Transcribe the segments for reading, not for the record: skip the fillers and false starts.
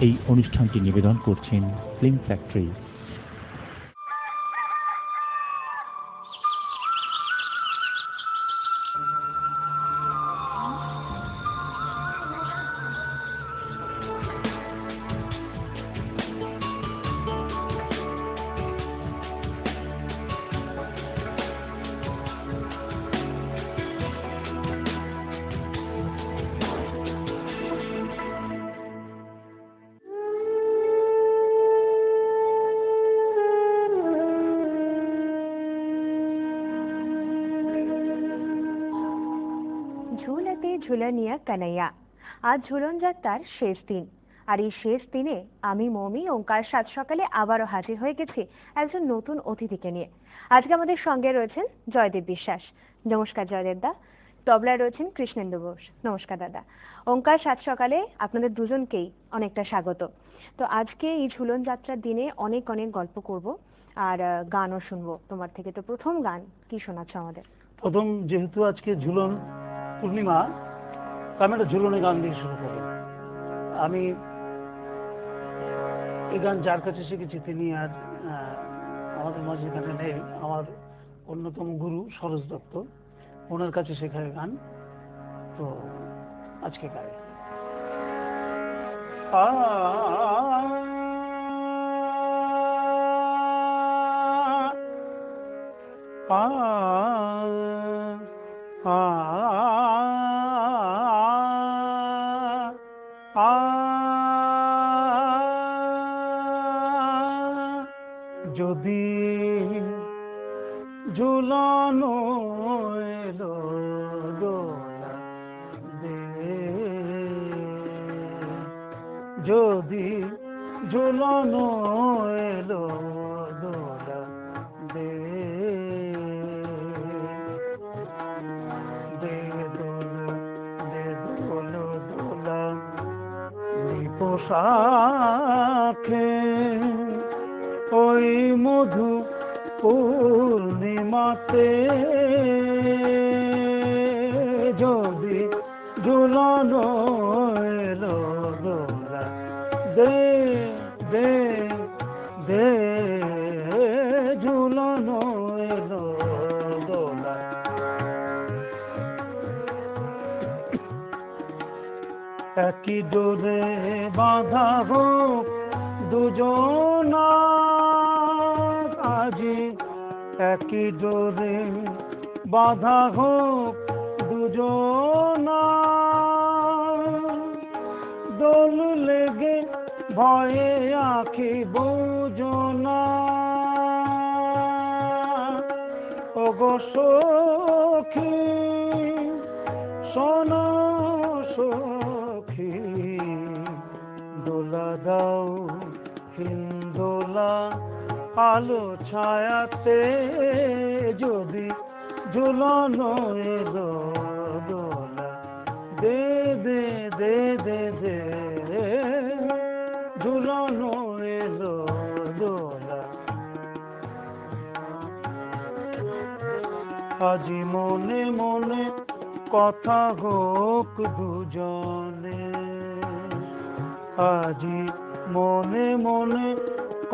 এই অনুষ্ঠানটি নিবেদন করছেন ফিল্ম ফ্যাক্টরি। ঝুলাতে ঝুলানিয়া কানাইয়া। আজ ঝুলন যাত্রার শেষ দিন, আর এই শেষ দিনে আমি মৌমি ওঙ্কার সাত সকালে আবারও হাজির হয়ে গেছি একজন নতুন অতিথিকে নিয়ে। আজকে আমাদের সঙ্গে রয়েছেন জয়দেব বিশ্বাস। নমস্কার জয়দেব দা। তবলায় রয়েছেন কৃষ্ণেন্দু ঘোষ। নমস্কার দাদা। ওঙ্কার সাত সকালে আপনাদের দুজনকেই অনেকটা স্বাগত। তো আজকে এই ঝুলন যাত্রার দিনে অনেক অনেক গল্প করব আর গানও শুনবো তোমার থেকে। তো প্রথম গান কি শোনাচ্ছ আমাদের? প্রথম যেহেতু আজকে ঝুলন পূর্ণিমা, আমি একটা ঝুলনে গান দিয়ে শুরু করব। আমি এই গান যার কাছে শিখেছি তিনি আর আমাদের মাঝে এখানে নেই, আমার অন্যতম গুরু সরোজ দত্ত, ওনার কাছে শেখায় গান। তো আজকে গাই। যদি ঝুলানো এলো দোলা দে, যদি ঝুলানো এলো দোলা দে, দে দোল দে দোল দোলা পোশাকে ওই মধু পূর্ণিমাতে, যদি ঝুলানো এলো দোলা দে দে দে, ঝুলানো এলো দোলা। একই ডোরে বাঁধা হোক দুজনা, আজি একই ডোরে বাঁধা হোক দুজনা, দোল লেগে ভয়ে আঁখি বুঝোনা, ওগো সখী শোনো সখী, দোলা দাও হিন্দোলা আলো ছায়াতে, যদি ঝুলানো এলো দোলা দে দে দে দে দে, ঝুলানো এলো দোলা। আজি মনে মনে কথা হোক দুজনে, আজি মনে মনে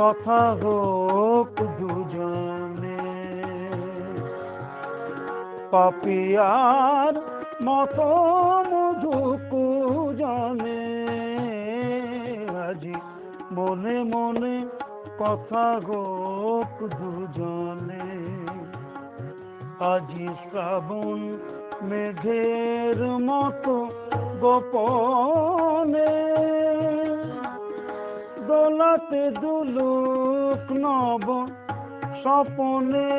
কথা হোক দুজনে, পাপিয়ার মতো মধু কুজনে, আজি মনে মনে কথা হোক দুজনে, আজি শ্রাবণ মেঘের মতো গোপনে, দোলাতে দুলুক নব স্বপনে,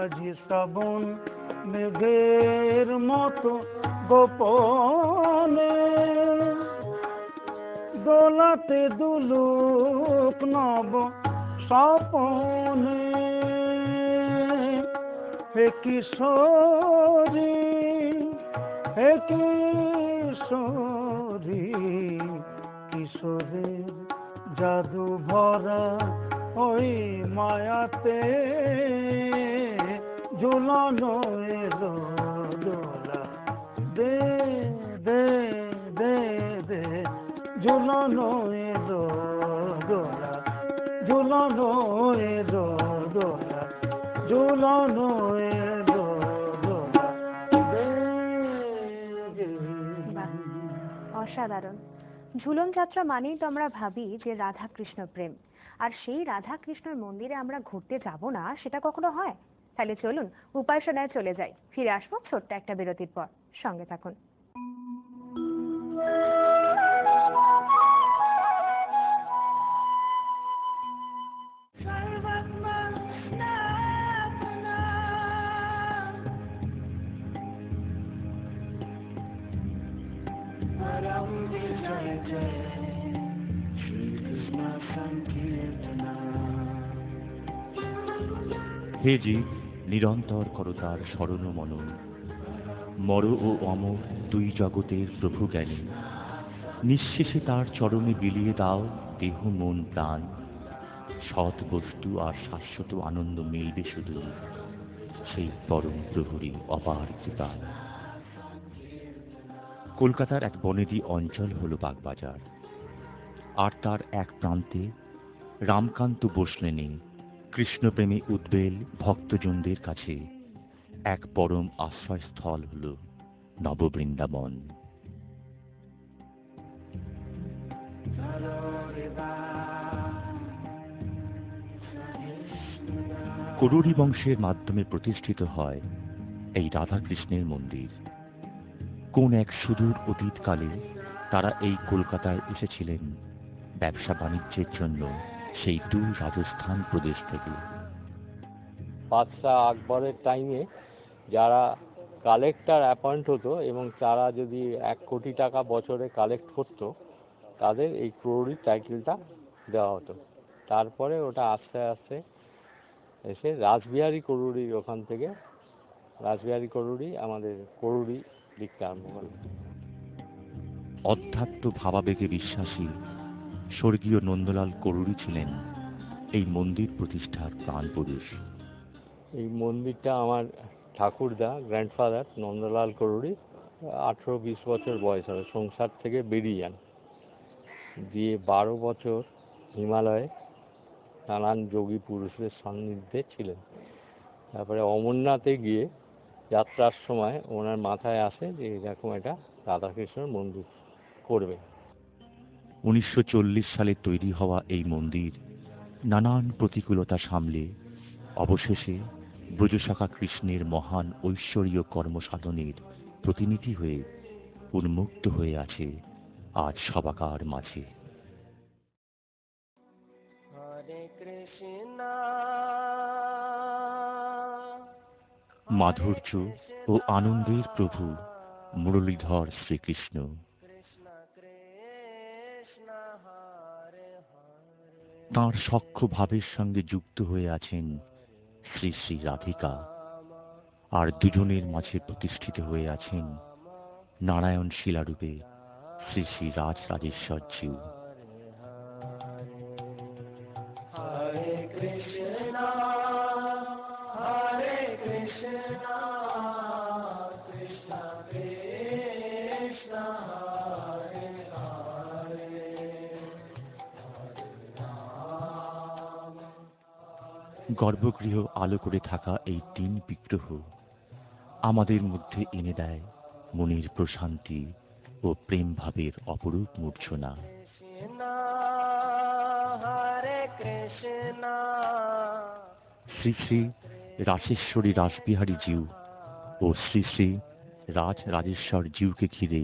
আজি শ্রাবণ মেঘের মতো গোপনে, দোলাতে দুলুক নব স্বপনে, হে কিশোরী হে কিশোরী, কিশোরের জাদু ভরা ওই মায়াতে, ঝুলানো এলো দোলা দে দে দে দে, ঝুলনো এলো দোলা, ঝুলনো এলো দোলা, ঝুলনো এলো দোলা। বাহ, অসাধারণ। ঝুলন যাত্রা মানেই তো আমরা ভাবি যে রাধা কৃষ্ণ প্রেম, আর সেই রাধা কৃষ্ণের মন্দিরে আমরা ঘুরতে যাব না সেটা কখনো হয়? তাহলে চলুন উপাসনায় চলে যাই। ফিরে আসবো ছোট্ট একটা বিরতির পর, সঙ্গে থাকুন। হে জীব, নিরন্তর করো তার স্মরণ মনন। মর ও অমর দুই জগতের প্রভু জ্ঞানী। নিঃশেষে তার চরণে বিলিয়ে দাও দেহ মন প্রাণ। সৎ বস্তু আর শাশ্বত আনন্দ মিলবে শুধু সেই পরম প্রভুরই অপার কৃপা। কলকাতার এক বনেদি অঞ্চল হল বাগবাজার, আর তার এক প্রান্তে রামকান্ত বসলেনে কৃষ্ণপ্রেমে উদ্বেল ভক্তজনদের কাছে এক পরম আশ্রয়স্থল হল নববৃন্দাবন। করুড়ি বংশের মাধ্যমে প্রতিষ্ঠিত হয় এই রাধাকৃষ্ণের মন্দির। কোন এক সুদূর অতীতকালে তারা এই কলকাতায় এসেছিলেন ব্যবসা বাণিজ্যের জন্য সেই দূর রাজস্থান প্রদেশ থেকে। বাদশাহ আকবরের টাইমে যারা কালেক্টর অ্যাপয়েন্ট হতো এবং তারা যদি 1 কোটি টাকা বছরে কালেক্ট করতো, তাদের এই ক্রোড়ি টাইটেলটা দেওয়া হতো। তারপরে ওটা আস্তে আস্তে এসে রাসবিহারী করুড়ির ওখান থেকে রাসবিহারী করুড়ি আমাদের করুড়ি লিখতে আরম্ভ করল। অধ্যাত্ম ভাবাবেগে বিশ্বাসী স্বর্গীয় নন্দলাল করুড়ি ছিলেন এই মন্দির প্রতিষ্ঠার প্রাণপুরুষ। এই মন্দিরটা আমার ঠাকুরদা গ্র্যান্ডফাদার নন্দলাল করুড়ি 18-20 বছর বয়স হবে, সংসার থেকে বেরিয়ে যান, দিয়ে 12 বছর হিমালয়ে নানান যোগী পুরুষদের সান্নিধ্যে ছিলেন। তারপরে অমরনাথে গিয়ে যাত্রার সময় ওনার মাথায় আসে যে এরকম একটা রাধাকৃষ্ণের মন্দির করবে। 1940 সালে তৈরি হওয়া এই মন্দির নানান প্রতিকূলতা সামলে অবশেষে ব্রজশাখা কৃষ্ণের মহান ঐশ্বরীয় কর্মসাধনের প্রতিনিধি হয়ে উন্মুক্ত হয়ে আছে আজ সবাকার মাঝে। মাধুর্য ও আনন্দের প্রভু মুরলীধর শ্রীকৃষ্ণ। তাঁর সখ্য ভাবের সঙ্গে যুক্ত হয়ে আছেন শ্রী শ্রী রাধিকা, আর দুজনের মাঝে প্রতিষ্ঠিত হয়ে আছেন নারায়ণ শিলারূপে শ্রী শ্রী রাজ রাজেশ্বর জিউ। গর্ভগৃহ আলো করে থাকা এই 3 বিগ্রহ আমাদের মধ্যে এনে দেয় মনের প্রশান্তি ও প্রেম ভাবের অপরূপ মূর্ছনা। শ্রী শ্রী রাসেশ্বরী রাসবিহারী জিউ ও শ্রী শ্রী রাজ রাজেশ্বর জিউকে ঘিরে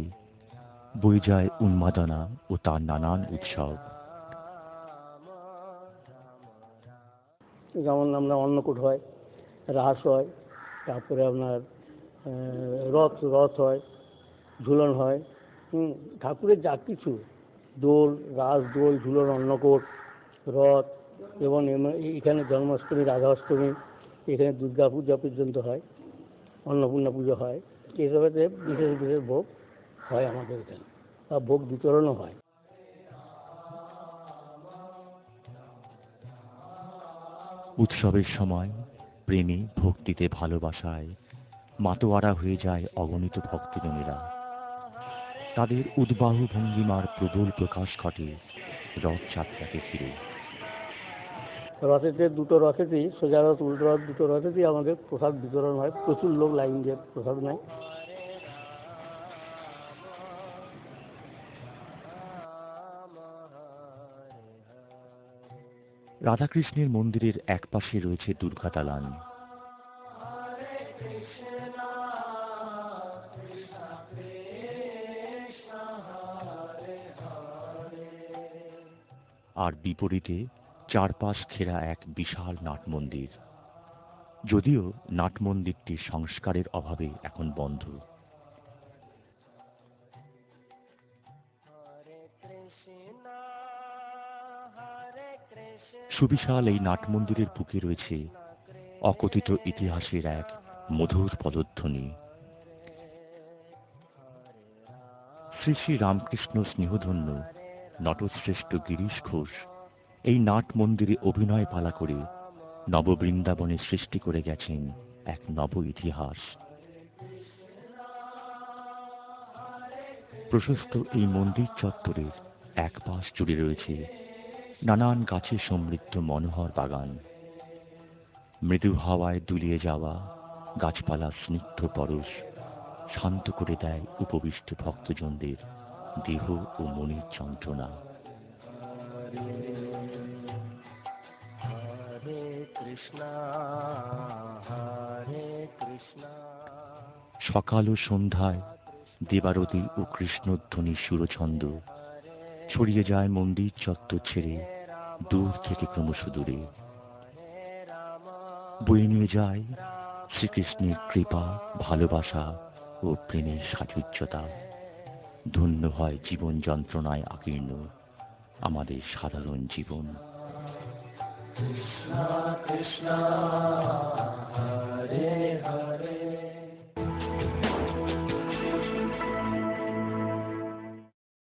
বয়ে যায় উন্মাদনা ও তার নানান উৎসব। যেমন আমরা অন্নকূট হয়, রাস হয়, তারপরে আপনার রথ হয়, ঝুলন হয়, ঠাকুরের যা কিছু দোল, রাস, দোল, ঝুলন, অন্নকূট, রথ, এবং এখানে জন্মাষ্টমী, রাধাষ্টমী, এখানে দুর্গা পূজা পর্যন্ত হয়, অন্নপূর্ণা পুজো হয়, এসবেতে বিশেষ বিশেষ ভোগ হয় আমাদের এখানে, আর ভোগ বিতরণও হয়। উৎসবের সময় প্রেমে, ভক্তিতে, ভালোবাসায় মাতোয়ারা হয়ে যায় অগণিত ভক্তজনেরা। তাদের উদ্বাহ ভঙ্গিমার প্রবল প্রকাশ ঘটে রথযাত্রাকে ঘিরে। রথেতে দুটো রথেতেই, সোজা রথ উল্টো রথ দুটো রথেতেই আমাদের প্রসাদ বিতরণ হয়। প্রচুর লোক লাইন দিয়ে প্রসাদ নেয়। রাধাকৃষ্ণের মন্দিরের একপাশে রয়েছে দুর্গা দালান। আর বিপরীতে চারপাশ ঘেরা এক বিশাল নাট মন্দির, যদিও নাট মন্দিরটি সংস্কারের অভাবে এখন বন্ধ। সুবিশাল এই নাট মন্দিরের বুকে রয়েছে অকথিত ইতিহাসের এক মধুর পদধ্বনি। শ্রী শ্রী রামকৃষ্ণ স্নেহধন্য নটশ্রেষ্ঠ গিরিশ ঘোষ এই নাট মন্দিরে অভিনয় পালা করে নববৃন্দাবনে সৃষ্টি করে গেছেন এক নব ইতিহাস। প্রশস্ত এই মন্দির চত্বরের এক পাশ জুড়ে রয়েছে নানান গাছে সমৃদ্ধ মনোহর বাগান। মৃদু হাওয়ায় দুলিয়ে যাওয়া গাছপালা স্নিগ্ধ পরশ শান্ত করে দেয় উপবিষ্ট ভক্তজনদের দেহ ও মনের যন্ত্রণা। সকাল ও সন্ধ্যায় দেবারতী ও কৃষ্ণধ্বনি সুরছন্দ ছড়িয়ে যায় মন্দির চত্বর ছেড়ে দূর থেকে ক্রমশ দূরে। বয়ে নিয়ে যায় শ্রীকৃষ্ণের কৃপা, ভালোবাসা ও প্রেমের সাযুজ্যতা। ধন্য হয় জীবন যন্ত্রণায় আকীর্ণ আমাদের সাধারণ জীবন। কৃষ্ণ কৃষ্ণ